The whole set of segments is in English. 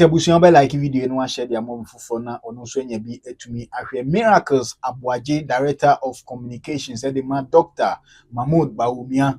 Entabusion be like video no share their mom for na ono so nya bi etumi ahwe Miracles Aboagye, Director of Communications, the man Dr. Mahmoud Bawumia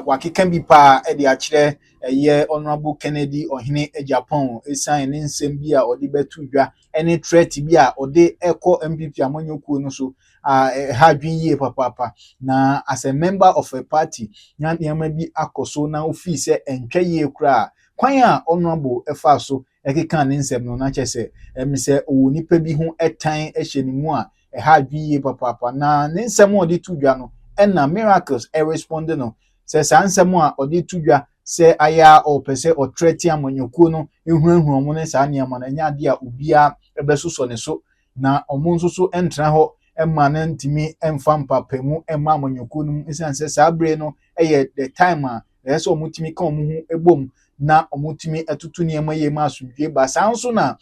wakeka bi pa e de akire ye Honorable Kennedy Ohene Agyapong esan ne nsem bi a ode betu dwa ene threat bi a ode ekọ NPP amanyoku no so ha dwin ye papa na as a member of a party nya niam bi akoso na ofi se entwa ye kura kwan a Honorable efa so ekeka ne nsem no na chese se o nipa bi ho etan ehye ni mu a ha dwin ye papa na ne nsem ode tu dwa no na Miracles responding no se sansem a ode tu dwa se aya o pese o threat amanyoku no ehunahun omo ne sa niam na nya de a obia ebesoso ne so na omo nso so entra ho emma na ntimi emfa mpapemu emma amanyoku no isan se sabre no the time a so omutimi ka omo hu ebom na omutimi etutu niam ye ma asudwe ba sanso na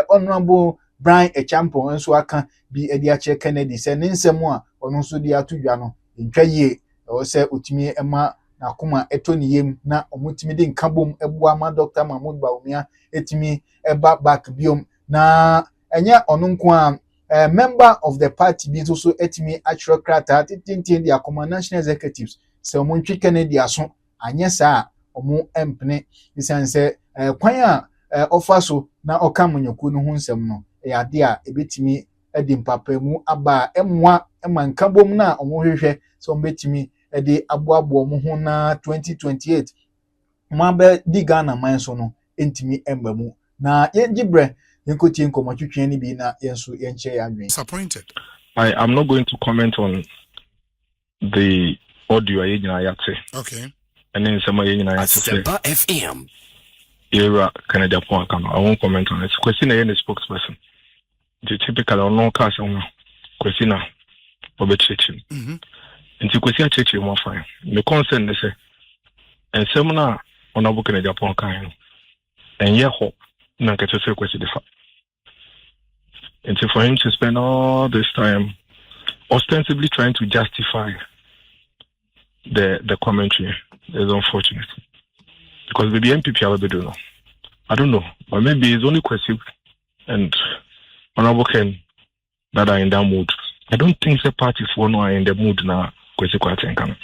Honorable Bryan Acheampong nso aka bi edi ache Kennedy se ne nsem a ono nso di atudwa no ntwa ye o se otimi emma na kuma etoniyem na omutimi de nkabom eboa ma Dr. Mahmoud Bawumia etimi eba back biom na enya ono nko a member of the party bi so etimi actual krata tintin dia command national executives se omuntwi Kennedy aso anya sa omu empne isanse kwan a offer so na okamonyoku no ho nsem no ya de a ebetimi edi mpapemu aba emwa emankabom na omu hwehwe so ombetimi edi aboabo mu ho na 2028 mabe di Ghana man so no entimi embamu na yengibre yenkoti nkomotwetwe ni bi na yenso yenche ya adwen. Disappointed. I am not going to comment on the audio ayina yate. Okay. And then some ayina yate. FM. Era Canada point come. I won't comment on it. Question again the spokesperson. The typical or no case on question obetchechi. Nti kwesi acheche mo fine. Me concern ne say ensem na Honorable Canada point kan enye ho na nkete se kwesi defa. And so for him to spend all this time ostensibly trying to justify the commentary is unfortunate. Because the NPP I don't know. But maybe it's only Kwesi and Honorable Ken that are in that mood. I don't think the party for no are in the mood now Kwesi Kwatenkana.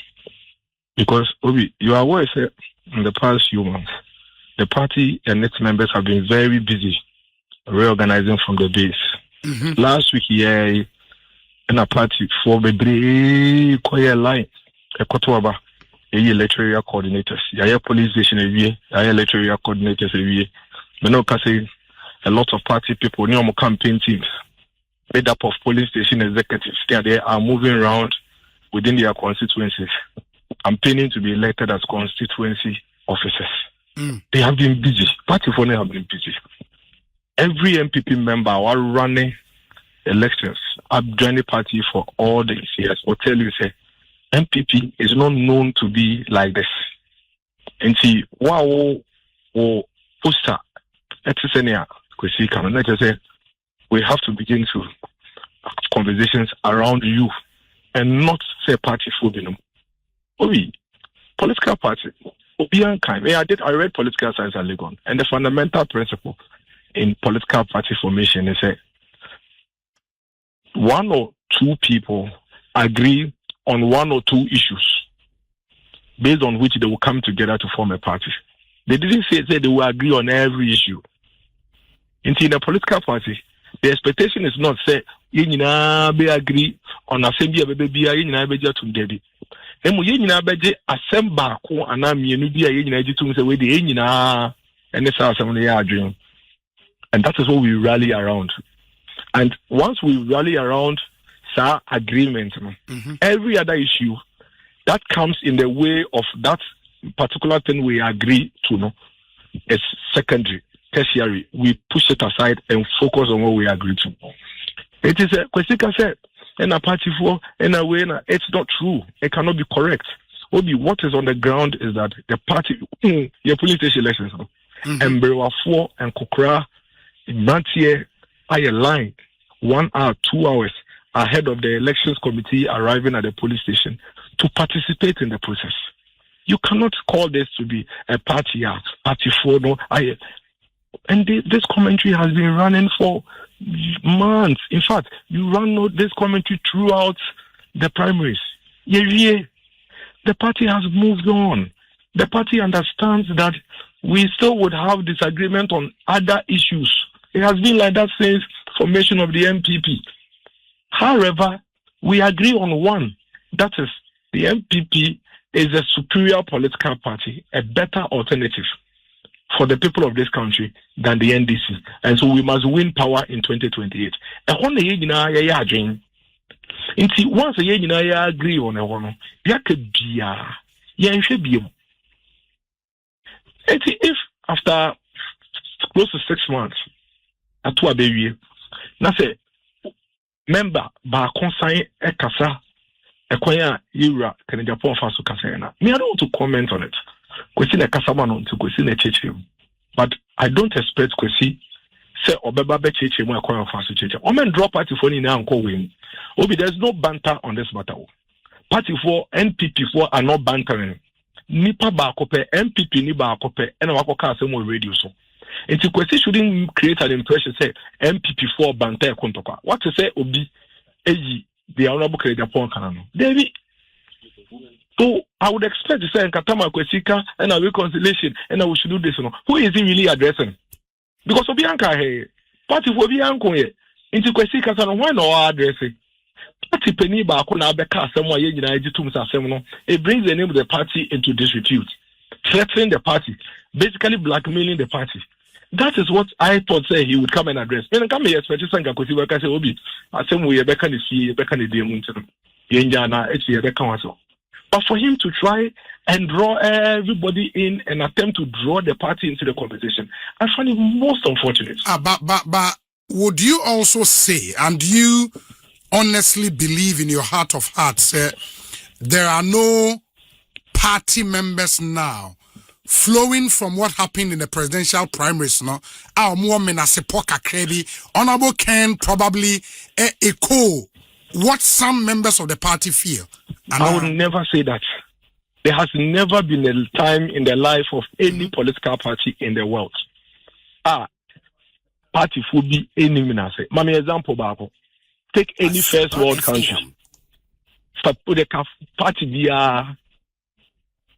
Because Obi, you are aware that in the past few months, the party and its members have been very busy reorganizing from the base. Last week, in a party for the quiet line, a Kotoaba, electoral coordinators, police station, electoral coordinators, a lot of party people, new campaign teams, made up of police station executives. They are moving around within their constituencies, campaigning to be elected as constituency officers. They have been busy. Party for them have been busy. Every NPP member who are running elections at joining party for all these years will tell you, say, NPP is not known to be like this. And see, wow, poster, we have to begin to have conversations around you and not say party for them. Political party. I read political science at Legon, and the fundamental principle in political party formation is that one or two people agree on one or two issues based on which they will come together to form a party. They didn't say they will agree on every issue. In a political party, the expectation is not say you agree on assembly to emu yenyina beje asemba ko anamienu bia yenyina jitum se we de yenyina ene sa asem no ya adwen. And that is what we rally around. And once we rally around sa agreement, every other issue that comes in the way of that particular thing we agree to no is secondary, tertiary. We push it aside and focus on what we agree to. It is a question said and a party for in a way it's not true. It cannot be correct. What is on the ground is that the party your police station elections and Brewa and Kokra Brantier are a line 1 hour, 2 hours ahead of the elections committee arriving at the police station to participate in the process. You cannot call this to be a party for no And this commentary has been running for months. In fact, you run this commentary throughout the primaries. Yeah. The party has moved on. The party understands that we still would have disagreement on other issues. It has been like that since formation of the NPP. However, we agree on one. That is, the NPP is a superior political party, a better alternative for the people of this country than the NDC. And so we must win power in 2028. And once a year agree on a one, if after close to 6 months, at 2 baby, na say member ba consign a kasa a kwaya ira can Agyapong faso kasa na. Me I don't want to comment on it. Kwesi a kasa man to kwesi a cheche. But I don't expect kwesi say obeba be cheche mo akwaya faso cheche. Omen drop party for ni na anko win. Obi, there's no banter on this matter. Party for NPP for are not bantering. Nipa ba kope NPP ni ba kope ena wakoka asem on radio so. And Kwesi shouldn't create an impression say MPP for banter kontokwa. What to say obi eji the honorable Agyapong kanano. David. So I would expect to say Nkatama Kwesika and a reconciliation and we should do this. Who is he really addressing? Because Obianka hey party for Obianko ye into Kwesika sana why no addressing? Party penny ba na beka asem ye nyina ejitum asem no. It brings the name of the party into disrepute, threatening the party, basically blackmailing the party. That is what I thought say he would come and address. When I come here, especially Sanga Kosi say Obi, asem we beka ni see beka ni dey munti. Yenja na echi beka waso. But for him to try and draw everybody in and attempt to draw the party into the competition, I find it most unfortunate. But would you also say, and you honestly believe in your heart of hearts, there are no party members now flowing from what happened in the presidential primaries? No, our woman as a poker credit, Honorable Ken probably echo what some members of the party feel. And I would never say that. There has never been a time in the life of any political party in the world. Party would be any minase. Mami example babo. Take any first world country. Party dia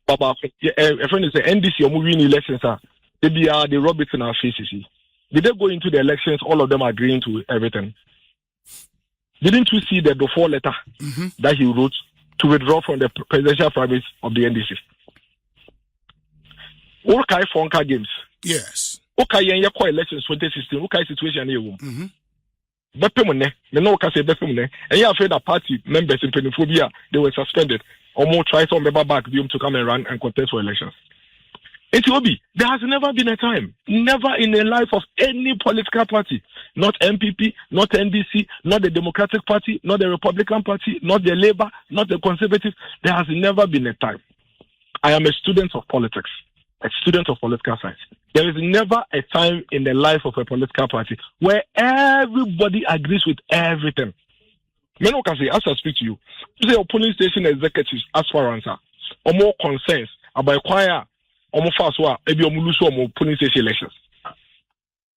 baba. A friend is the NDC or moving elections. They be the rubbish in our faces. Did they go into the elections? All of them agreeing to everything. Didn't you see the before letter that he wrote to withdraw from the presidential primaries of the NDC? Okay, Fonka games. Yes. Okay, yeah, elections 2016. Okay, situation here. Bepemone, the no can say Bepemone, and you afraid that party members in Peniphobia they were suspended or more try some member back to come and run and contest for elections. Ethiopia, there has never been a time, never in the life of any political party, not MPP, not NDC, not the Democratic Party, not the Republican Party, not the Labour, not the Conservative. There has never been a time. I am a student of politics, a student of political science. There is never a time in the life of a political party where everybody agrees with everything. Men can say, as I speak to you, say your polling station executives as far as or more concerns about choir. Omo faswa ebi omo luso omo polling station elections.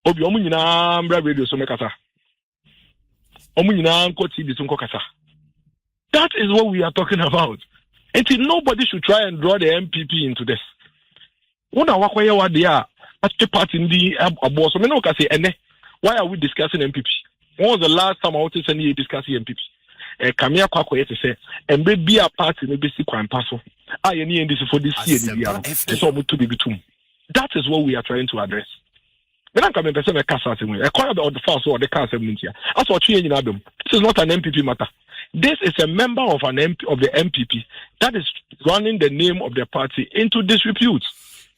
Obi omo nyina mbra radio so mekasa. Omo nyina nko TV so nko kasa. That is what we are talking about. Until nobody should try and draw the MPP into this. Una wakwaye wa dia at party ndi abo so me no ka say ene. Why are we discussing MPP? When was the last time I was discussing MPP? Kamia kwakoye to say embe bi a party no be si kwan paso. That is what we are trying to address. This is not an MPP matter. This is a member of of the MPP that is running the name of the party into disrepute.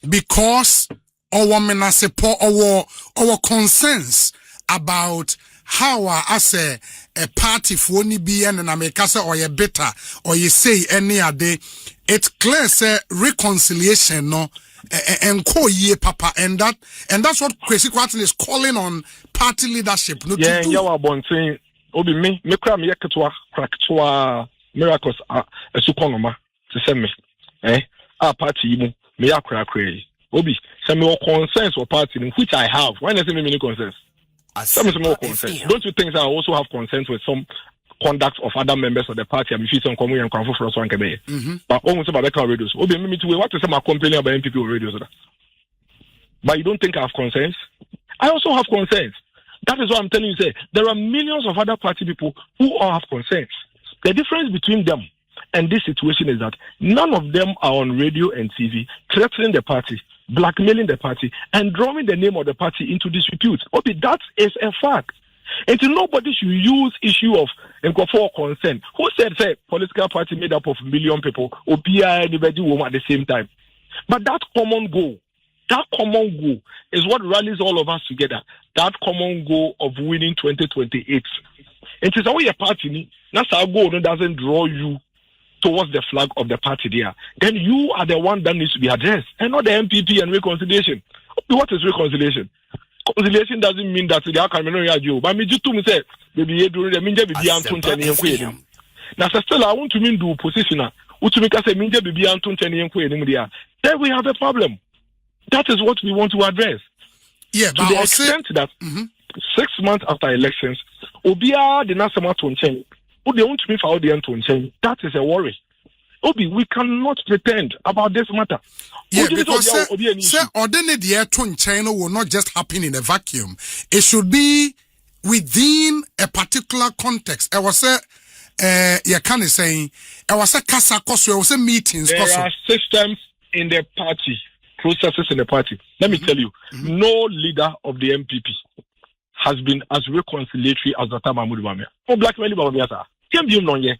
Because our concerns about how as a party for any be and America or you better or you say any other, it's clear say reconciliation no and papa and that's what Kwesi Kwarteng is calling on party leadership. No, yeah, you are born saying obi me kra me yaketwa kraketwa miracles a sukonoma to send me a party mu me yakra kra Obi, some more concerns for party, which I have. Why not say many concerns? Some more concerns. Don't you think I also have concerns with some conduct of other members of the party? I'm sure some common and comfort for us one can but almost about the radios. Obi, me to what is some complaining about NPP radios? But you don't think I have concerns? I also have concerns. That is what I'm telling you. Say there are millions of other party people who all have concerns. The difference between them and this situation is that none of them are on radio and TV threatening the party, blackmailing the party, and drawing the name of the party into disrepute. Okay, that is a fact. And nobody should use issue of for concern. Who said say political party made up of million people or anybody woman at the same time? But that common goal is what rallies all of us together. That common goal of winning 2028. It is how your party, that's our goal doesn't draw you towards the flag of the party there. Then you are the one that needs to be addressed, and not the NPP and reconciliation. What is reconciliation? Reconciliation doesn't mean that they are coming on you. But me just to me say, baby, you do the minja baby Anton Tani. Now, still, I want to mean do positioner. To make us say minja baby Anton Tani. Then we have a problem. That is what we want to address. Yeah, to the extent that 6 months after elections, Obia the national Tonchen, who they want to be for the Tonchen, that is a worry. Obi, we cannot pretend about this matter. Yeah, because ordinary the Tonchen will not just happen in a vacuum. It should be within a particular context. I was you can say I was a casa cost, I was a meetings. There are systems in the party. Processes in the party. Let me tell you, no leader of the NPP has been as reconciliatory as Dr. Mahmoud Bawumia. Oh, blackmail Bawumia, sir. Can't be known yet.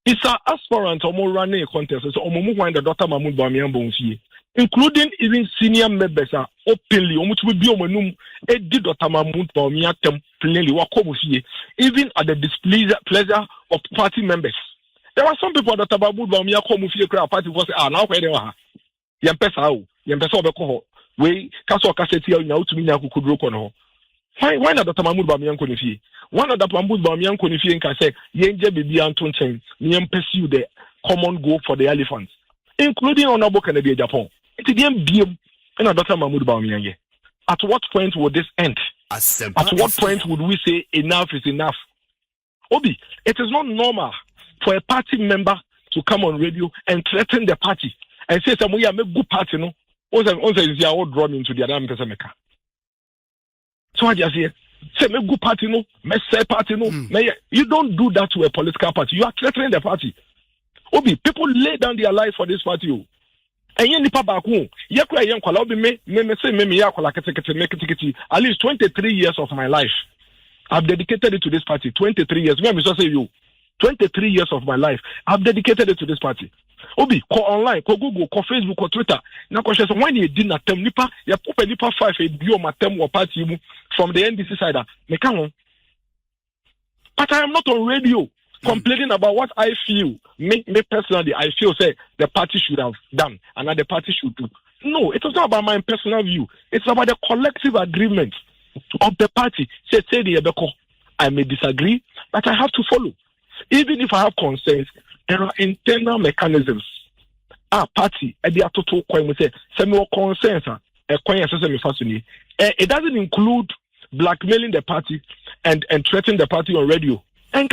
It's an aspirant or running a contest. So, the Dr. Mahmoud Bawumia, including even senior members, openly, did Dr. Mahmoud Bawumia plainly, even at the displeasure of party members. There are some people that Dr. Mahmoud Bawumia come with a party was now where they are. Yempesa obeko we kaso kaseti ya utumi na kukudro kono why na Dr. Mahmoud Bawumia nko nifie one of Dr. Mahmoud Bawumia nko nifie nka say yenje bibi anto nchen pursue the common goal for the elephants, including honorable Kennedy Agyapong. It dem biem na Dr. Mahmoud Bawumia ye. At what point would this end? At what point would we say enough is enough? Obi, it is not normal for a party member to come on radio and threaten the party and say some we are make good party no. Also is your old drawn into the Adam Pesameka. So I just say make good party no, make say party no. You don't do that to a political party. You are threatening the party. Obi, people lay down their life for this party. And you nipa back home. You cry young kwala obi me say me ya kwala kete. At least 23 years of my life, I've dedicated it to this party. 23 years. Me say you. 23 years of my life, I've dedicated it to this party. Obi, call online, call Google, call Facebook, call Twitter. Now, when you did not tell Nipa, you put a Nipa 5 a bio matem or party from the NDC side. But I am not on radio complaining about what I feel. Me personally, I feel say the party should have done and that the party should do. No, it is not about my personal view. It's about the collective agreement of the party. Say I may disagree, but I have to follow. Even if I have concerns, there are internal mechanisms. Party, concerns. It doesn't include blackmailing the party and threatening the party on radio. And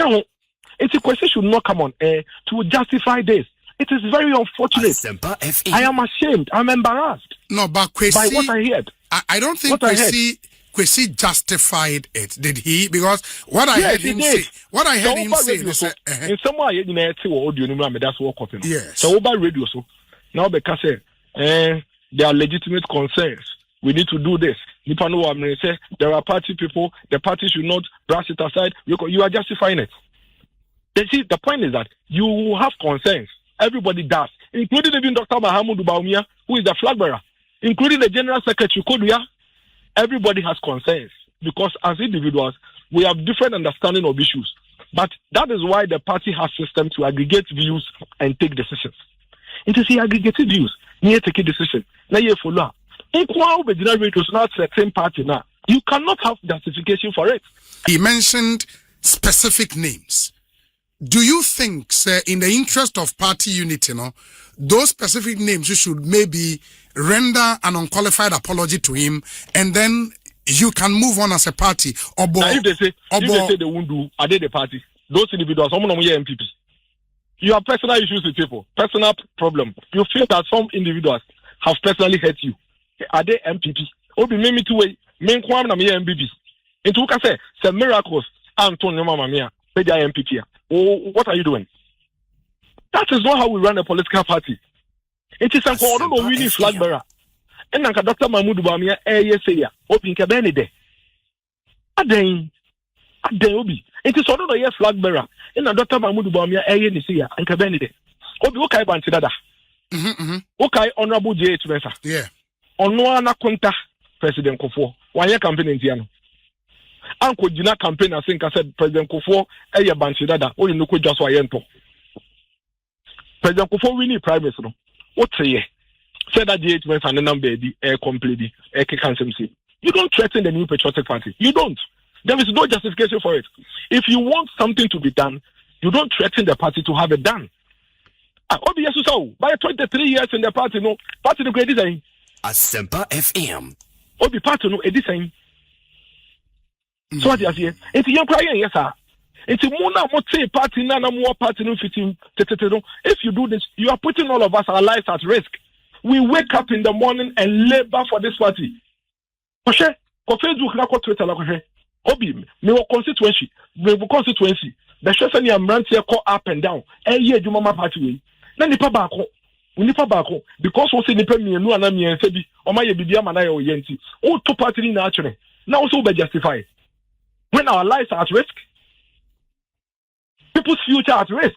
it's a question should not come on air to justify this. It is very unfortunate. I am ashamed. I'm embarrassed. No, but by what I heard. I don't think Kwesi justified it, did he? Because what I heard him say, in some way, that's what happened. Yes. So over radio, so now because there are legitimate concerns. We need to do this. There are party people. The party should not brush it aside. You are justifying it. See, the point is that you have concerns. Everybody does, including even Dr. Mahmoud Bawumia, who is the flag bearer, including the General Secretary Koduya. Everybody has concerns because as individuals, we have different understanding of issues. But that is why the party has system to aggregate views and take decisions. And to see aggregated views, you take a decision. Now you follow. You cannot have justification for it. He mentioned specific names. do you think, sir, in the interest of party unity, those specific names you should maybe render an unqualified apology to him, and then you can move on as a party? Now, if they say they won't do, are they the party? Those individuals, some of them are MPP. You have personal issues with people, personal problem. You feel that some individuals have personally hurt you. Are they MPP? Obi me to way, me kwam na me MPP. Into who say some miracles. Antonio Mama Mia, they are MPP. Oh, what are you doing? That is not how we run a political party. It is an order of winning flag bearer. And then Dr. Mahmoud Bamia, say, Open Cabenide. Aden Obi. It is order of flag bearer. And then Dr. Mahmoud Bamia, say, and Cabenide. Obi, okay, Bantada. Okay, Honorable J.H. Mesa. Yeah. Onoana Conta, President Kofo. 1 year campaign in Tiano. Uncle Dina campaign, I think I said President Kofo, Aya Bansidada, or you could just Wayento. President Kofo, we need prime minister. What say? Said that the 8 months and the number, the air completely, air cancer. You don't threaten the new patriotic party. You don't. There is no justification for it. If you want something to be done, you don't threaten the party to have it done. Obviously, so by 23 years in the party, no party no great design. Asempa FM. Obi party no design. So what you say? It's young crying, yes, sir. It's a mona mote party, nana more party no fitting. If you do this, you are putting all of us our lives at risk. We wake up in the morning and labor for this party. Koshe, ko Facebook na ko Twitter la koshe. Obi, me wo constituency. The chef ni amrant here call up and down. Ye adwuma party we. Na nipa baako. Nipa baako because we say nipa mienu ana miense bi. O ma ye bibia ma na ye oyenti. O to party ni na actually. Now also be justify. When our lives are at risk, people's future at risk.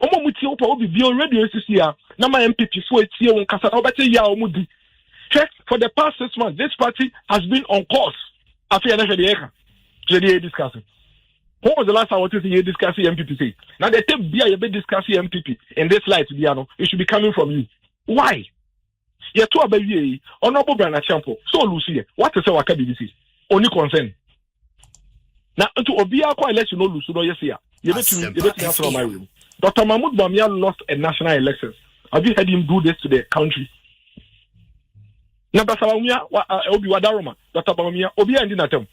Omo muti opa obi bi already here. Na my MPP for it here on kasa obete ya omudi. Check for the past 6 months. This party has been on course. After the discussing. When was the last time I wanted to hear discussing MPP say? Now they take beer you be discussing MPP in this light Biano. It should be coming from you. Why? You two abayi honorable Bryan Acheampong. So Lucy, what is our KBC? Only concern. Now, to Obia, quite let you know, Lusudo, yes, here. You bet me from my room. Dr. Mahmoud Bamia lost a national election. Have you heard him do this to the country? Now, Dr. Bamia, Obi Wadaroma, Dr. Bamia, Obia and Dinatem.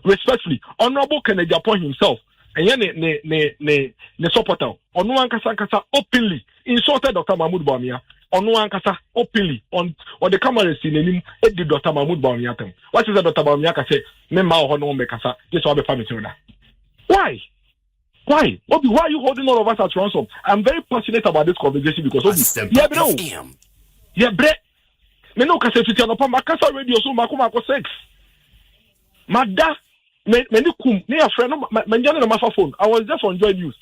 Respectfully, Honorable Agyapong himself, and ne supporter, Onuan Kasa openly insulted Dr. Mahmoud Bamia. Onuan Kasa openly on the cameras in him, did Dr. Mahmoud Bamia. What is that Dr. Bamia say? Memma or no Mekasa, this will be family. Why? Why are you holding all of us at ransom? I'm very passionate about this conversation because yeah, bre. Me no kase fiti no pa makasa radio so makoma ko 6. Mada me kum ne afre no manjane na mafa phone. I was just on Joy News.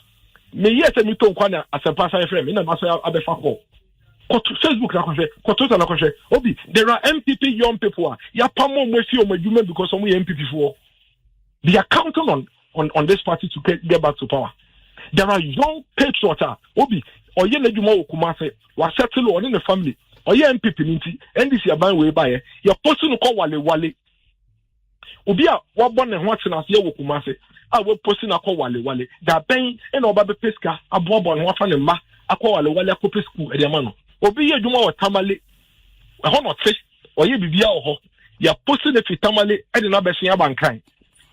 Me yes me to nkwana asempa san frame me na maso abefa call. Facebook na koshe, ko Twitter na koshe. Obi, there are MPP young people. Ya pamo mwesi o madwuma because some MPP for. They are counting on this party to get back to power. There are young patriots. Obi, oye na dwuma o Kumase, wa settle on in the family. Oye MPP ninti, NDC aban we bae. Ya post no call wale. Obi a wa born and what na ye wo Kumase. A we post na call wale. Da ben e na oba be peska aboabo no wafa ne ma akwa wale akopɛ school e de ma no. Obi ye dwuma o tamale. Ho no tse. Oye bibia o ho. Ya post na fi tamale e de na be hia bankan.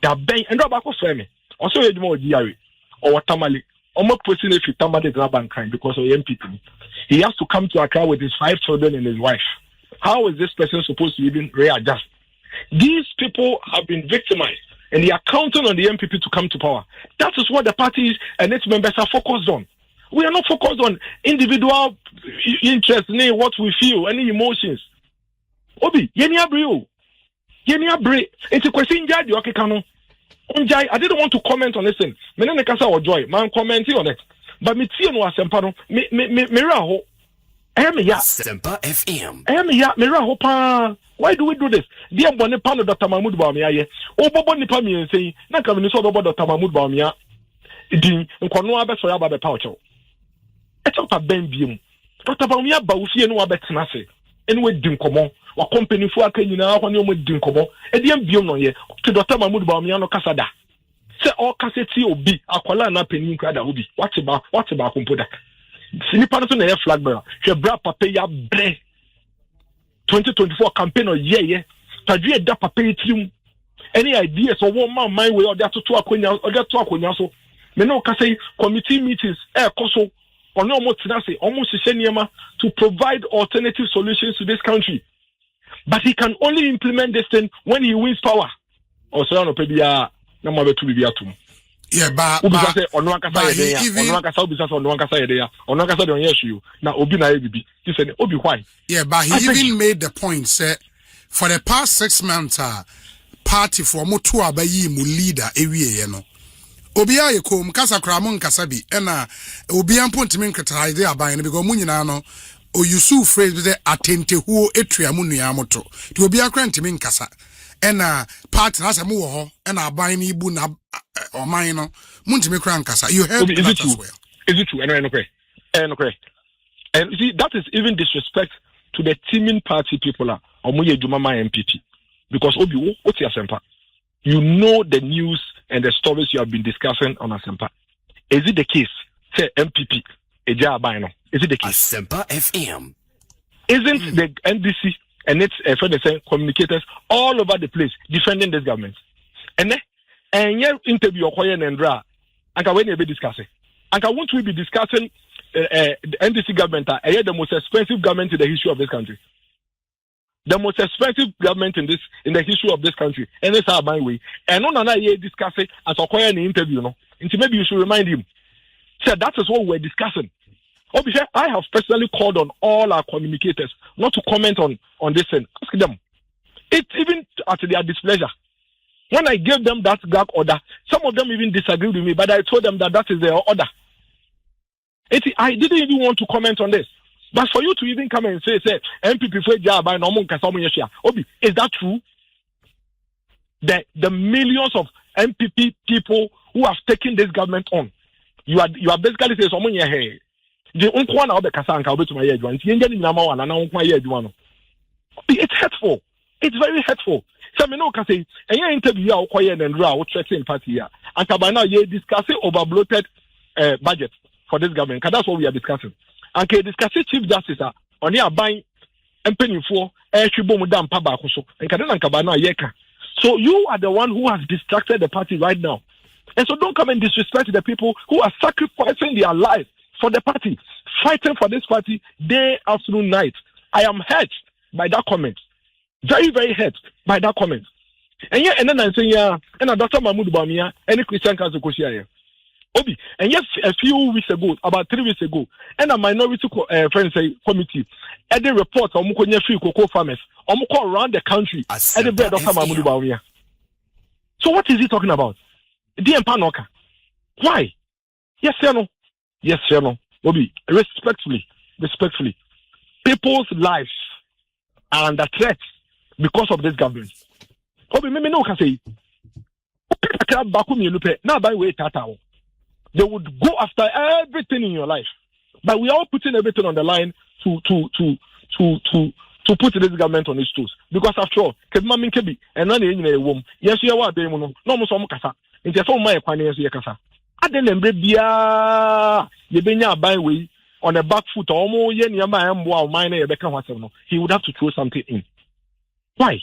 Da ben and oba ko frɛ me. Also ye dwuma o diare. O tamale. Omo post na fi tamale de na bankan because of MPP. He has to come to Accra with his 5 children and his wife. How is this person supposed to even readjust? These people have been victimized and they are counting on the MPP to come to power. That is what the parties and its members are focused on. We are not focused on individual interests, what we feel, any emotions. Obi, yeni abre. It's a question I didn't want to comment on this thing. Mene kasa or joy, man commenting on it. But me tie no asempano me raho ya Asempa FM me raho pa. Why do we do this? Dear bone pa no Dr. Mahmoud Bamia ye obobo nipa mi ense na ka me so obobo Dr. Mahmoud Bamia din nkono abeso ya ba be pa ocho e chopa ben biem Dr. Bamia ba ufie no abetena se ene we din komo wa company fu aka nyina ho ne o mo din komo e de biem no ye to Dr. Mahmoud Bamia no kasada say all cassette obi akwala na penin kwada obi what about computer sinipa no so na flag bearer hwe bra papa ya bre 2024 campaign or yeah tadwe da papa yitrim any ideas or one man my way or that to akonya so me no ka say committee meetings koso on almost to provide alternative solutions to this country. But he can only implement this thing when he wins power. Or so no pedia na mo betu bibia tum. Yeah, but yeah, but he even made the point say for the past 6 months party for motu abayi mu leader ewie no. Obia ye kom kasa kramo nkasa bi na obia mpontimi nkretaize aban because mu nyina no o yusu phrase be acheampong etuamu nuamoto ti obia krantimi nkasa na part na asemu wo ho na aban ni ibu na oman no muntimi kra nkasa you heard that as well. Is it true? No. And you see that is even disrespect to the teaming party people are omoye jumama NPP because obi what's your sempa you know the news and the stories you have been discussing on Asempa. Is it the case? Say MPP, Agyapong. Is it the case? Asempa FM. Isn't the NDC and its communicators all over the place defending this government? And your interview and Ndra, and when you be discussing, and won't we be discussing the NDC government? The most expensive government in the history of this country. The most expensive government in the history of this country, and it's our my way. And on another year discussing as a an interview, no. And maybe you should remind him. So that is what we're discussing. Obviously, I have personally called on all our communicators not to comment on this thing. Ask them. It's even at their displeasure. When I gave them that gag order, some of them even disagreed with me, but I told them that is their order. I didn't even want to comment on this. But for you to even come and say MPP for job by normal Obi, is that true? The millions of MPP people who have taken this government on, you are basically saying someone here. The unkwana of the Kasanka to my age one. It's hurtful. It's very hurtful. So me no can say any interview or quiet and raw threatening party here. And Kabana ye discussing over bloated budget for this government. Because that's what we are discussing. And can discuss Chief Justice on your buying and penny for Acheampong dam pabakuso and Kadana Kabana Yeka. So you are the one who has distracted the party right now. And so don't come and disrespect the people who are sacrificing their life for the party, fighting for this party day, afternoon, night. I am hurt by that comment. Very, very hurt by that comment. And yeah, and then I'm saying, and Dr. Mahmoud Bamia, any Christian council Obi, and yes, a few weeks ago, about 3 weeks ago, and a minority friends committee at the report on Mukonya free cocoa farmers, around the country, at the bread of Mahmoud Bamia. So what is he talking about? DM Panoka. Why? Yes, sir, no. Yes, sir, no. Obi, respectfully, people's lives are under threat because of this government. Obi, me no can say. Now by way tatao. They would go after everything in your life, but we are all putting everything on the line to put this government on its toes. Because after all, Kedma Minkebi and none in a womb. Yes, you are doing no more some kasa. It's a my equanians yakasa. I didn't bia ye benya by way on a back foot or more yen yama and wow mine he would have to throw something in. Why?